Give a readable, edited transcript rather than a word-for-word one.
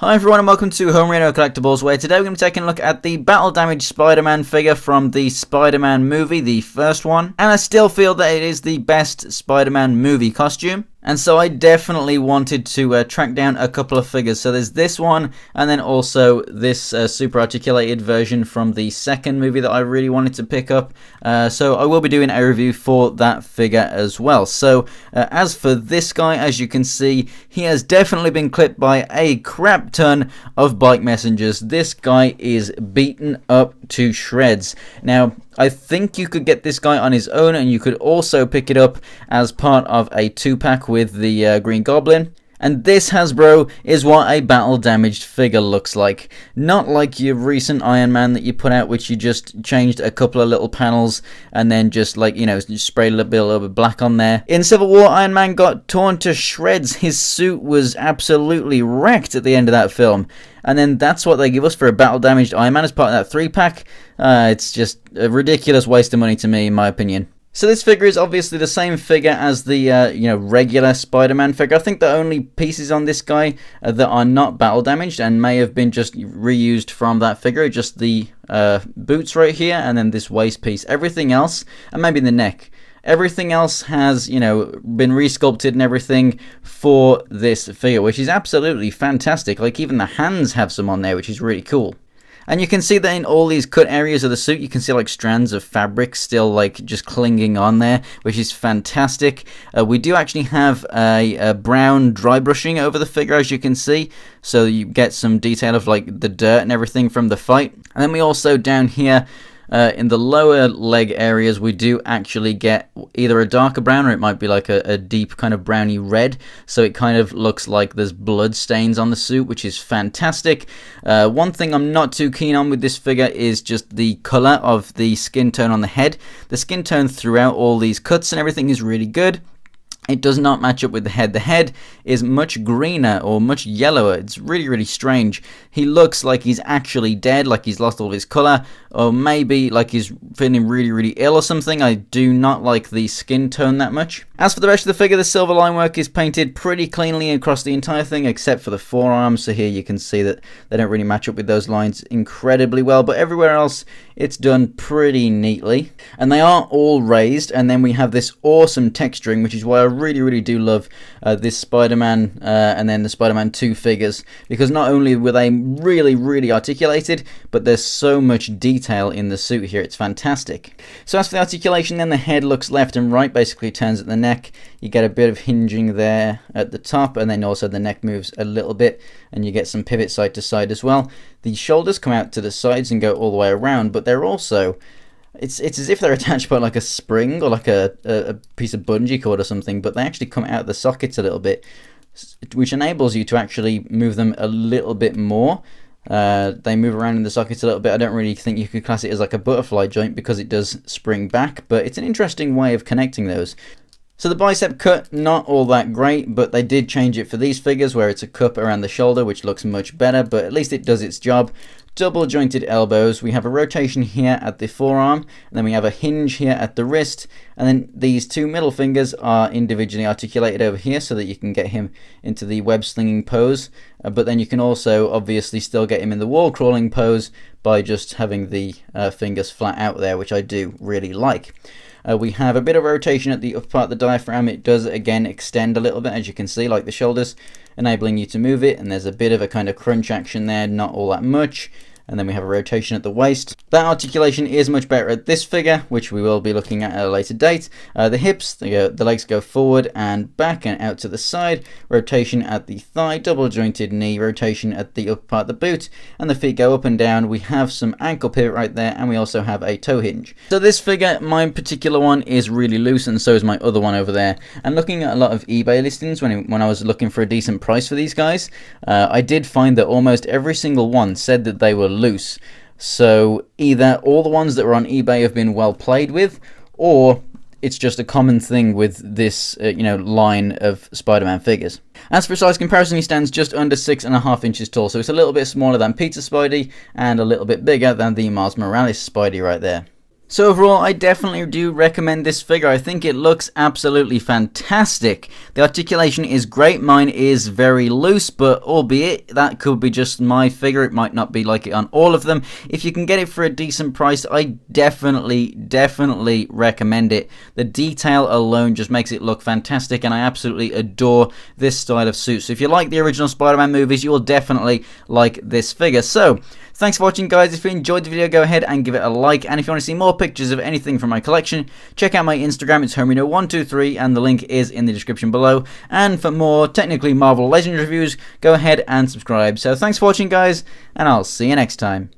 Hi everyone and welcome to Homerino Collectibles, where today we're going to be taking a look at the Battle Damaged Spider-Man figure from the Spider-Man movie, the first one. And I still feel that it is the best Spider-Man movie costume. And so I definitely wanted to track down a couple of figures. So there's this one, and then also this super articulated version from the second movie that I really wanted to pick up. So I will be doing a review for that figure as well. So as for this guy, as you can see, he has definitely been clipped by a crap ton of bike messengers. This guy is beaten up to shreds. Now, I think you could get this guy on his own, and you could also pick it up as part of a 2-pack with the Green Goblin. And this, Hasbro, is what a battle damaged figure looks like. Not like your recent Iron Man that you put out, which you just changed a couple of little panels and then just, like, you know, sprayed a little bit black on there. In Civil War, Iron Man got torn to shreds. His suit was absolutely wrecked at the end of that film. And then that's what they give us for a battle damaged Iron Man as part of that 3-pack. It's just a ridiculous waste of money to me, in my opinion. So this figure is obviously the same figure as the regular Spider-Man figure. I think the only pieces on this guy that are not battle damaged and may have been just reused from that figure, just the boots right here and then this waist piece. Everything else, and maybe the neck, everything else has, been resculpted and everything for this figure, which is absolutely fantastic. Like, even the hands have some on there, which is really cool. And you can see that in all these cut areas of the suit, you can see like strands of fabric still like just clinging on there, which is fantastic. We do actually have a brown dry brushing over the figure, as you can see, so you get some detail of like the dirt and everything from the fight. And then we also down here, in the lower leg areas, we do actually get either a darker brown or it might be like a deep kind of browny red. So it kind of looks like there's blood stains on the suit, which is fantastic. One thing I'm not too keen on with this figure is just the color of the skin tone on the head. The skin tone throughout all these cuts and everything is really good. It does not match up with the head. The head is much greener or much yellower. It's really, really strange. He looks like he's actually dead, like he's lost all of his color, or maybe like he's feeling really, really ill or something. I do not like the skin tone that much. As for the rest of the figure, the silver line work is painted pretty cleanly across the entire thing, except for the forearms. So here you can see that they don't really match up with those lines incredibly well, but everywhere else it's done pretty neatly. And they are all raised, and then we have this awesome texturing, which is why I really, really do love this Spider-Man and then the Spider-Man 2 figures, because not only were they really, really articulated, but there's so much detail in the suit here. It's fantastic. So as for the articulation, then the head looks left and right, basically turns at the neck. You get a bit of hinging there at the top, and then also the neck moves a little bit, and you get some pivot side to side as well. The shoulders come out to the sides and go all the way around, but they're also... It's as if they're attached by like a spring or like a piece of bungee cord or something, but they actually come out of the sockets a little bit, which enables you to actually move them a little bit more. They move around in the sockets a little bit. I don't really think you could class it as like a butterfly joint because it does spring back, but it's an interesting way of connecting those. So the bicep cut, not all that great, but they did change it for these figures where it's a cup around the shoulder, which looks much better, but at least it does its job. Double jointed elbows, we have a rotation here at the forearm, and then we have a hinge here at the wrist, and then these two middle fingers are individually articulated over here so that you can get him into the web slinging pose, but then you can also obviously still get him in the wall crawling pose by just having the fingers flat out there, which I do really like. We have a bit of rotation at the upper part of the diaphragm. It does again extend a little bit, as you can see, like the shoulders, enabling you to move it, and there's a bit of a kind of crunch action there, not all that much. And then we have a rotation at the waist. That articulation is much better at this figure, which we will be looking at a later date. The hips, the legs go forward and back and out to the side. Rotation at the thigh, double jointed knee, rotation at the upper part of the boot, and the feet go up and down. We have some ankle pivot right there, and we also have a toe hinge. So this figure, my particular one, is really loose, and so is my other one over there. And looking at a lot of eBay listings when I was looking for a decent price for these guys, I did find that almost every single one said that they were loose. So either all the ones that were on eBay have been well played with, or it's just a common thing with this line of Spider-Man figures. As for size comparison, he stands just under 6.5 inches tall, so it's a little bit smaller than Peter Spidey and a little bit bigger than the Miles Morales Spidey right there. So overall, I definitely do recommend this figure. I think it looks absolutely fantastic. The articulation is great. Mine is very loose, but albeit that could be just my figure. It might not be like it on all of them. If you can get it for a decent price, I definitely recommend it. The detail alone just makes it look fantastic, and I absolutely adore this style of suit. So if you like the original Spider-Man movies, you will definitely like this figure. So thanks for watching, guys. If you enjoyed the video, go ahead and give it a like, and if you want to see more pictures of anything from my collection, check out my Instagram. It's Homerino123, and the link is in the description below. And for more technically Marvel Legends reviews, go ahead and subscribe. So thanks for watching, guys, and I'll see you next time.